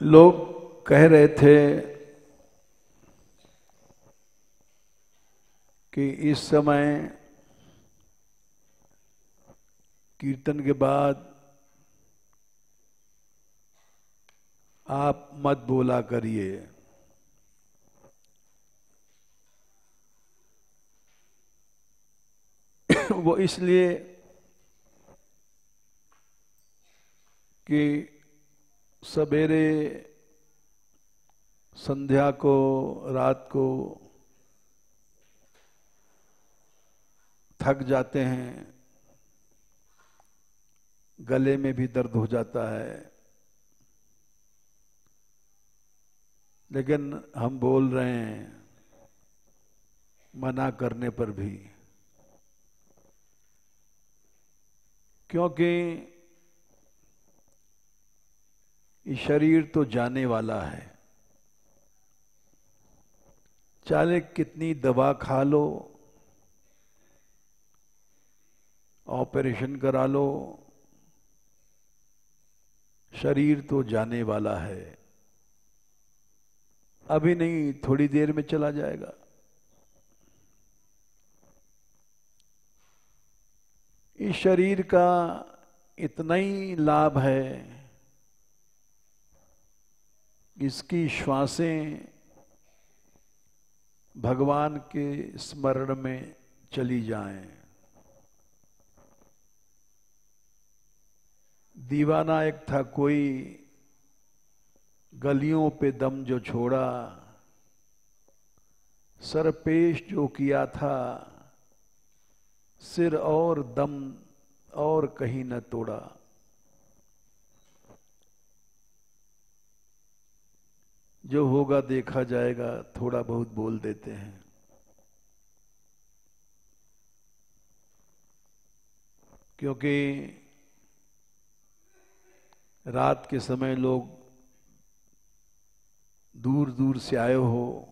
लोग कह रहे थे कि इस समय कीर्तन के बाद आप मत बोला करिए। वो इसलिए कि सवेरे संध्या को रात को थक जाते हैं, गले में भी दर्द हो जाता है, लेकिन हम बोल रहे हैं मना करने पर भी, क्योंकि ये शरीर तो जाने वाला है। चाहे कितनी दवा खा लो, ऑपरेशन करा लो, शरीर तो जाने वाला है। अभी नहीं, थोड़ी देर में चला जाएगा। इस शरीर का इतना ही लाभ है, इसकी श्वासें भगवान के स्मरण में चली जाएं। दीवाना एक था कोई, गलियों पे दम जो छोड़ा, सर पेश जो किया था, सिर और दम और कहीं न तोड़ा। जो होगा देखा जाएगा, थोड़ा बहुत बोल देते हैं। क्योंकि रात के समय लोग दूर दूर से आए हो,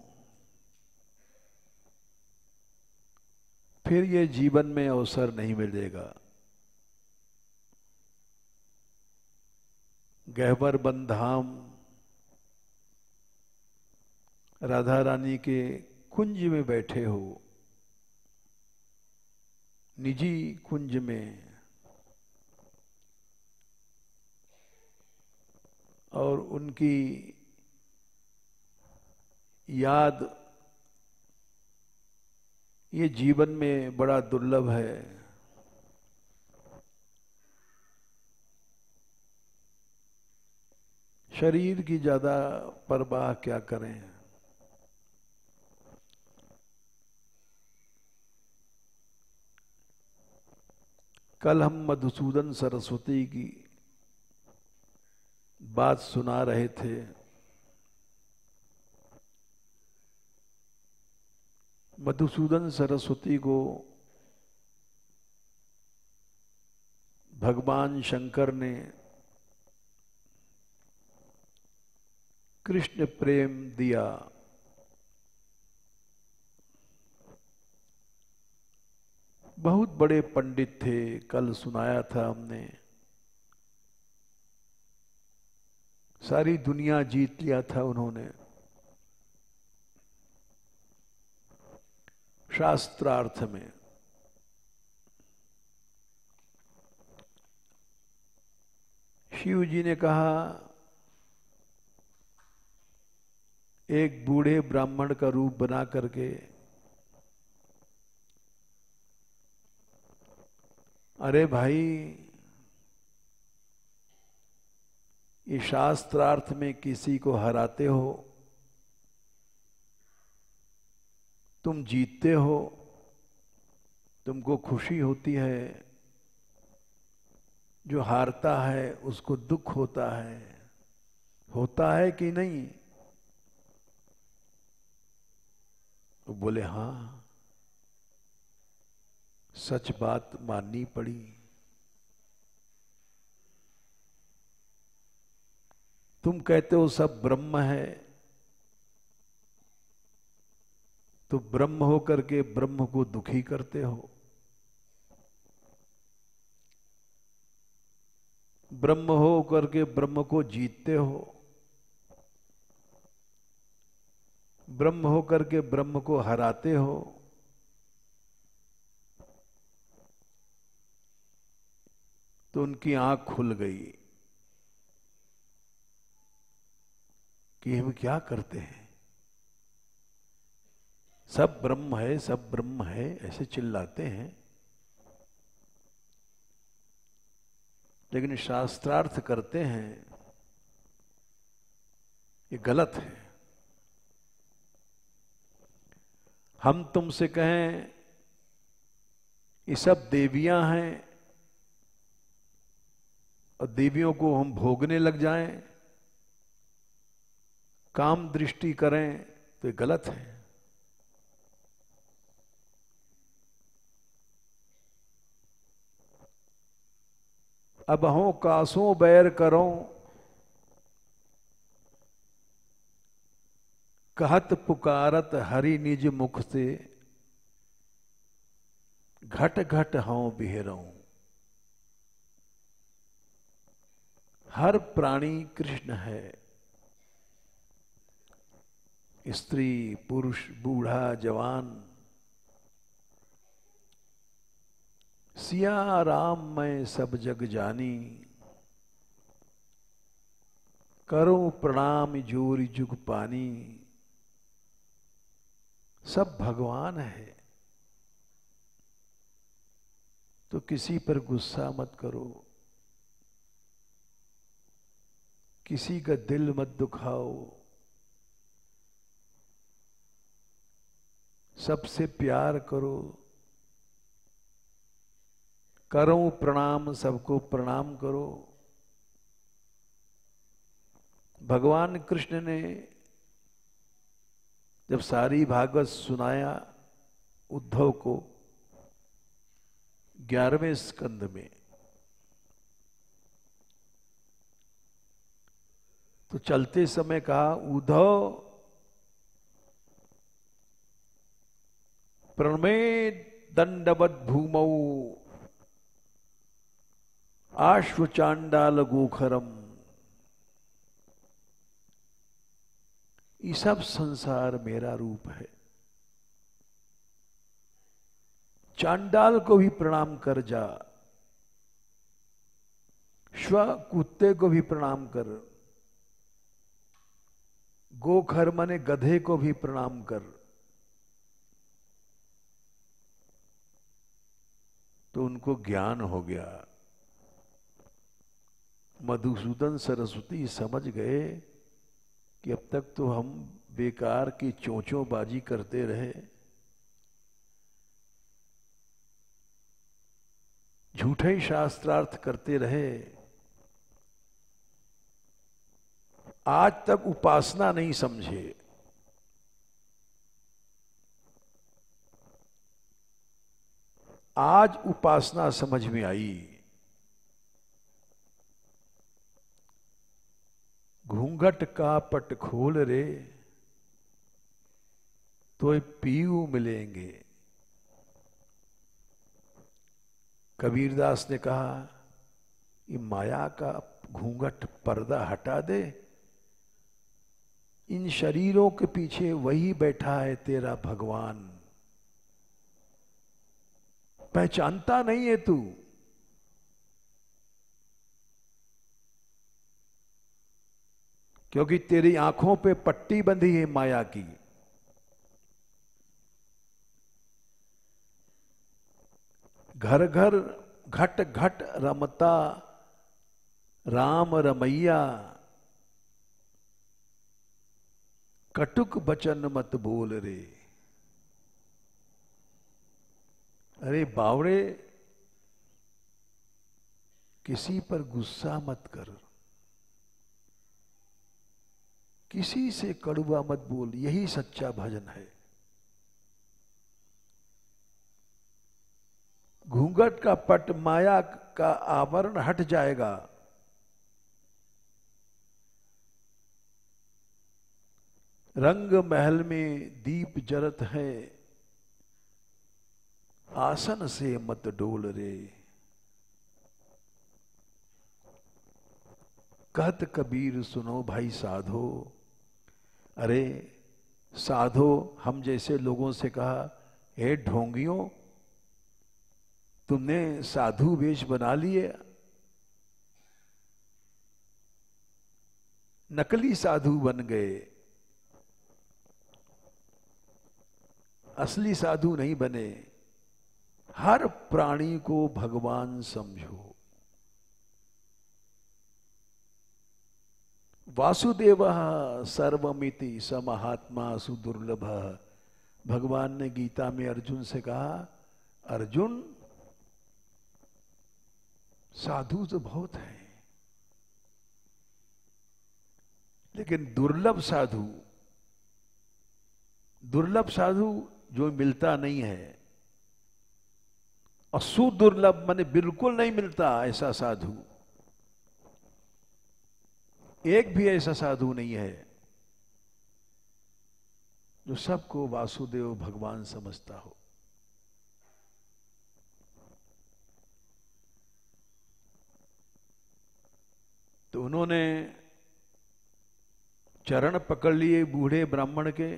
फिर ये जीवन में अवसर नहीं मिलेगा। गहवर बंधाम राधा रानी के कुंज में बैठे हो, निजी कुंज में, और उनकी याद ये जीवन में बड़ा दुर्लभ है। शरीर की ज्यादा परवाह क्या करें। कल हम मधुसूदन सरस्वती की बात सुना रहे थे। मधुसूदन सरस्वती को भगवान शंकर ने कृष्ण प्रेम दिया। बहुत बड़े पंडित थे, कल सुनाया था हमने। सारी दुनिया जीत लिया था उन्होंने, शास्त्रार्थ में। शिव जी ने कहा, एक बूढ़े ब्राह्मण का रूप बना करके अरे भाई, ये शास्त्रार्थ में किसी को हराते हो, तुम जीतते हो, तुमको खुशी होती है, जो हारता है उसको दुख होता है कि नहीं? वो बोले हाँ, सच बात माननी पड़ी। तुम कहते हो सब ब्रह्म है, तो ब्रह्म हो करके ब्रह्म को दुखी करते हो। ब्रह्म हो करके ब्रह्म को जीतते हो। ब्रह्म होकर के ब्रह्म को हराते हो। तो उनकी आंख खुल गई कि हम क्या करते हैं, सब ब्रह्म है, सब ब्रह्म है, ऐसे चिल्लाते हैं, लेकिन शास्त्रार्थ करते हैं, ये गलत है। हम तुमसे कहें ये सब देवियां हैं और देवियों को हम भोगने लग जाएं, काम दृष्टि करें, तो ये गलत है। अब हो कासों बैर करो, कहत पुकारत हरि निज मुख से, घट घट हूं बिहरऊं। हर प्राणी कृष्ण है, स्त्री पुरुष बूढ़ा जवान, सिया राम मैं सब जग जानी, करो प्रणाम जोरी जुग पानी। सब भगवान है, तो किसी पर गुस्सा मत करो, किसी का दिल मत दुखाओ, सबसे प्यार करो। करो प्रणाम, सबको प्रणाम करो। भगवान कृष्ण ने जब सारी भागवत सुनाया उद्धव को 11वें स्कंद में, तो चलते समय कहा, उद्धव प्रणमे दंडवत भूमौ आश्व चांडाल गोखरम। ये सब संसार मेरा रूप है। चांडाल को भी प्रणाम कर जा, श्व कुत्ते को भी प्रणाम कर, गोखर माने गधे को भी प्रणाम कर। तो उनको ज्ञान हो गया। मधुसूदन सरस्वती समझ गए कि अब तक तो हम बेकार की चोंचों बाजी करते रहे, झूठे ही शास्त्रार्थ करते रहे, आज तक उपासना नहीं समझे। आज उपासना समझ में आई। घूंघट का पट खोल रे, तो पीऊ मिलेंगे। कबीरदास ने कहा, ये माया का घूंघट पर्दा हटा दे, इन शरीरों के पीछे वही बैठा है तेरा भगवान। पहचानता नहीं है तू, क्योंकि तेरी आंखों पे पट्टी बंधी है माया की। घर घर घट घट रमता राम रमैया, कटुक बचन मत बोल रे। अरे बावड़े, किसी पर गुस्सा मत कर, किसी से कड़वा मत बोल, यही सच्चा भजन है। घूंघट का पट, माया का आवरण हट जाएगा। रंग महल में दीप जरत है, आसन से मत डोल रे। कहत कबीर सुनो भाई साधो, अरे साधो हम जैसे लोगों से कहा, हे ढोंगियों, तुमने साधु वेश बना लिए, नकली साधु बन गए, असली साधु नहीं बने। हर प्राणी को भगवान समझो। वासुदेव सर्वमिति स महात्मा सुदुर्लभ। भगवान ने गीता में अर्जुन से कहा, अर्जुन साधु तो बहुत है, लेकिन दुर्लभ साधु जो मिलता नहीं है, और सुदुर्लभ माने बिल्कुल नहीं मिलता ऐसा साधु, एक भी ऐसा साधु नहीं है जो सबको वासुदेव भगवान समझता हो। तो उन्होंने चरण पकड़ लिए बूढ़े ब्राह्मण के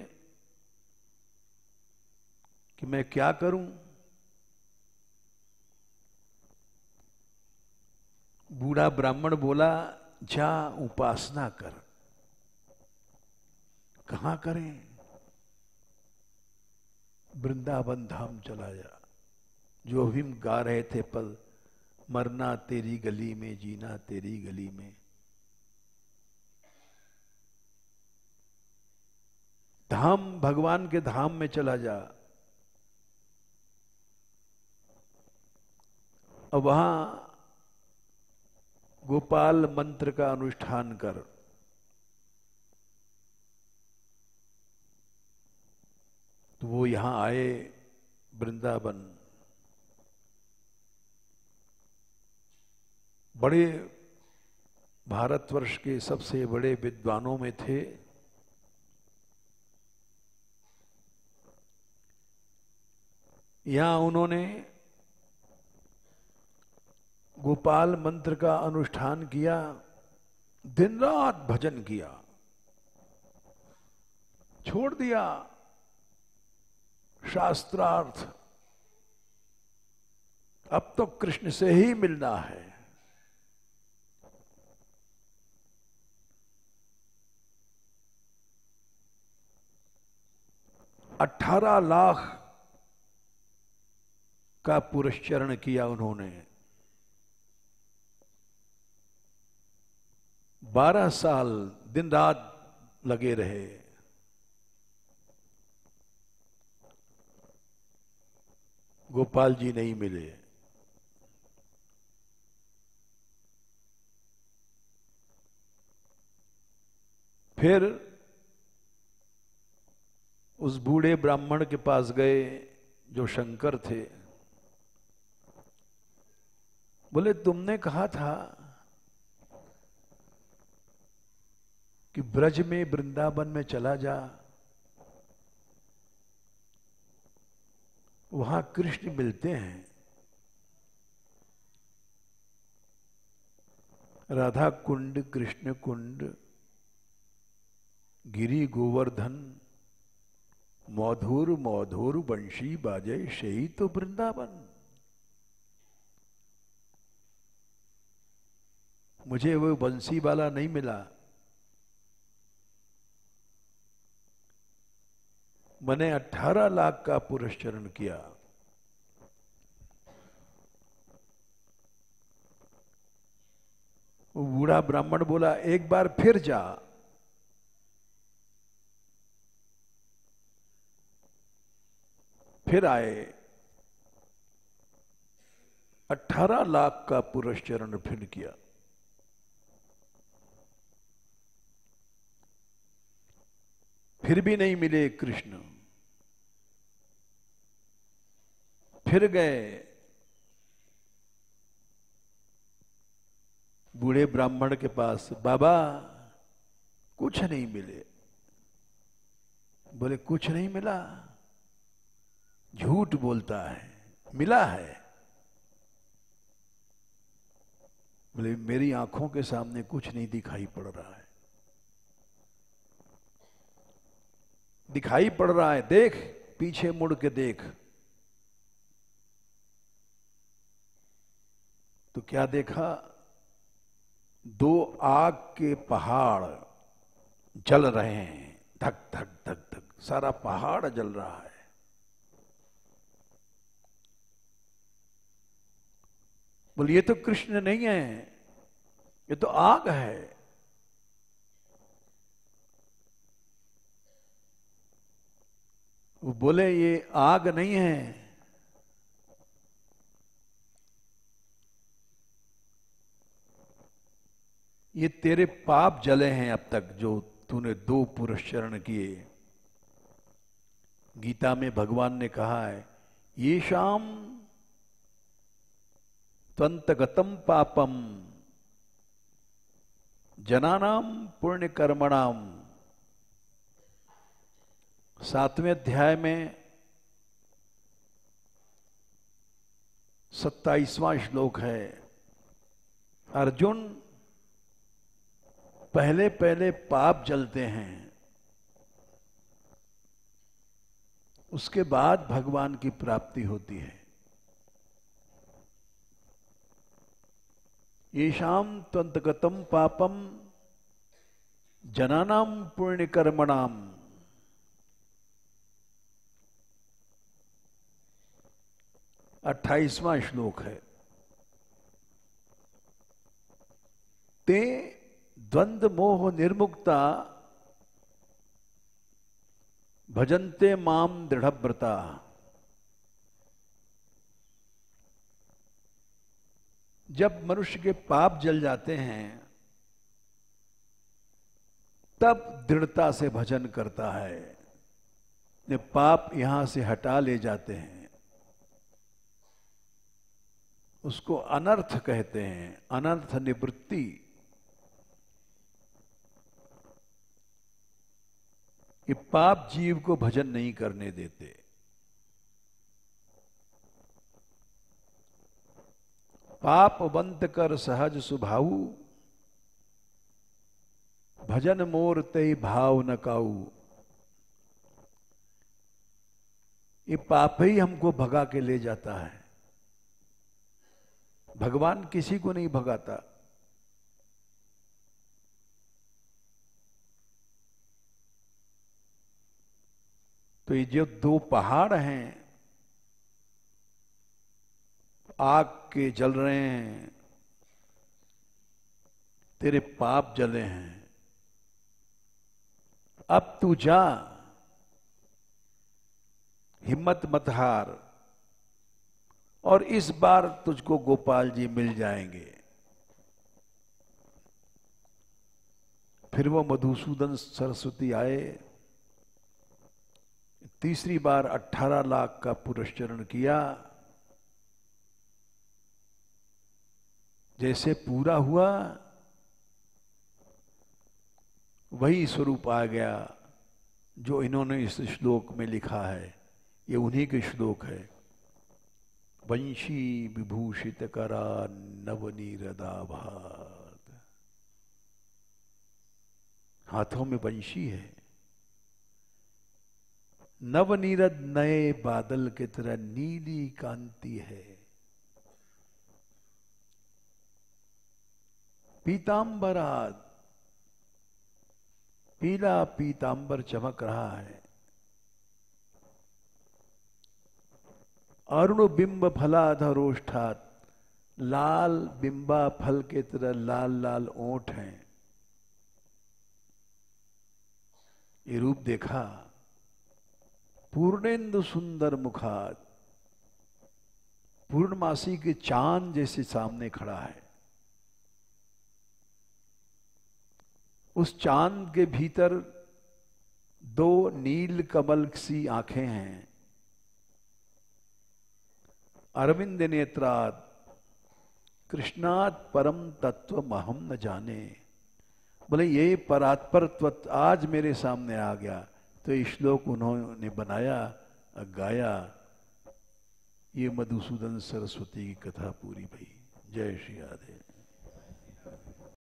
कि मैं क्या करूं। बूढ़ा ब्राह्मण बोला, जा उपासना कर। कहां करें? वृंदावन धाम चला जा। जो भी हम गा रहे थे पल, मरना तेरी गली में, जीना तेरी गली में। धाम, भगवान के धाम में चला जा। और वहां गोपाल मंत्र का अनुष्ठान कर। तो वो यहां आए वृंदावन। बड़े भारतवर्ष के सबसे बड़े विद्वानों में थे। यहां उन्होंने गोपाल मंत्र का अनुष्ठान किया, दिन रात भजन किया, छोड़ दिया शास्त्रार्थ। अब तो कृष्ण से ही मिलना है। अठारह लाख का पुरस्चरण किया उन्होंने। 12 साल दिन रात लगे रहे। गोपाल जी नहीं मिले। फिर उस बूढ़े ब्राह्मण के पास गए जो शंकर थे। बोले, तुमने कहा था कि ब्रज में वृंदावन में चला जा, वहां कृष्ण मिलते हैं। राधा कुंड, कृष्ण कुंड, गिरी गोवर्धन, मधुर मधुर बंशी बाजे, सही तो वृंदावन। मुझे वो बंसी वाला नहीं मिला। मैंने 18 लाख का पुरस्चरण किया। वो बूढ़ा ब्राह्मण बोला, एक बार फिर जा। फिर आए, 18 लाख का पुरस्चरण फिर किया। फिर भी नहीं मिले कृष्ण। फिर गए बूढ़े ब्राह्मण के पास, बाबा कुछ नहीं मिले। बोले, कुछ नहीं मिला? झूठ बोलता है, मिला है। बोले, मेरी आंखों के सामने कुछ नहीं दिखाई पड़ रहा है। दिखाई पड़ रहा है, देख पीछे मुड़ के देख। तो क्या देखा? दो आग के पहाड़ जल रहे हैं, धक धक धक धक, सारा पहाड़ जल रहा है। बोले ये तो कृष्ण नहीं है, ये तो आग है। वो बोले ये आग नहीं है, ये तेरे पाप जले हैं अब तक, जो तूने दो पुरस्चरण किए। गीता में भगवान ने कहा है, ये शाम त्वंतगतम पापम जनानाम पुण्य कर्मणाम। 7वें अध्याय में 27वां श्लोक है। अर्जुन, पहले पहले पाप जलते हैं, उसके बाद भगवान की प्राप्ति होती है। येषाम त्वंतगतम पापम जनानाम पुण्य कर्मणाम। 28वां श्लोक है। ते द्वंद्व मोह निर्मुक्ता भजन्ते माम दृढ़व्रता। जब मनुष्य के पाप जल जाते हैं तब दृढ़ता से भजन करता है। ने पाप यहां से हटा ले जाते हैं, उसको अनर्थ कहते हैं, अनर्थ निवृत्ति। ये पाप जीव को भजन नहीं करने देते। पाप बंत कर सहज सुभाऊ, भजन मोर ते भाव न काऊ। ये पाप ही हमको भगा के ले जाता है, भगवान किसी को नहीं भगाता। तो ये जो दो पहाड़ हैं आग के जल रहे हैं, तेरे पाप जले हैं, अब तू जा, हिम्मत मत हार, और इस बार तुझको गोपाल जी मिल जाएंगे। फिर वो मधुसूदन सरस्वती आए, तीसरी बार 18 लाख का पुरस्चरण किया। जैसे पूरा हुआ वही स्वरूप आ गया जो इन्होंने इस श्लोक में लिखा है। ये उन्हीं के श्लोक है। वंशी विभूषित करा नवनीरदाभात। हाथों में वंशी है, नवनीरद नए बादल के तरह नीली कांति है। पीतांबरात, पीला पीतांबर चमक रहा है। अरुण बिंब फलाधरोष्ठात, लाल बिंबा फल के तरह लाल लाल ओंठ हैं। ये रूप देखा। पूर्णेंदु सुंदर मुखात, पूर्णमासी के चांद जैसे सामने खड़ा है। उस चांद के भीतर दो नील कमल सी आंखें हैं। अरविंद नेत्रात कृष्णात परम तत्व महम न जाने। बोले ये परात्पर तत्व आज मेरे सामने आ गया। तो ये श्लोक उन्होंने बनाया, गाया। ये मधुसूदन सरस्वती की कथा पूरी भई। जय श्री राधे।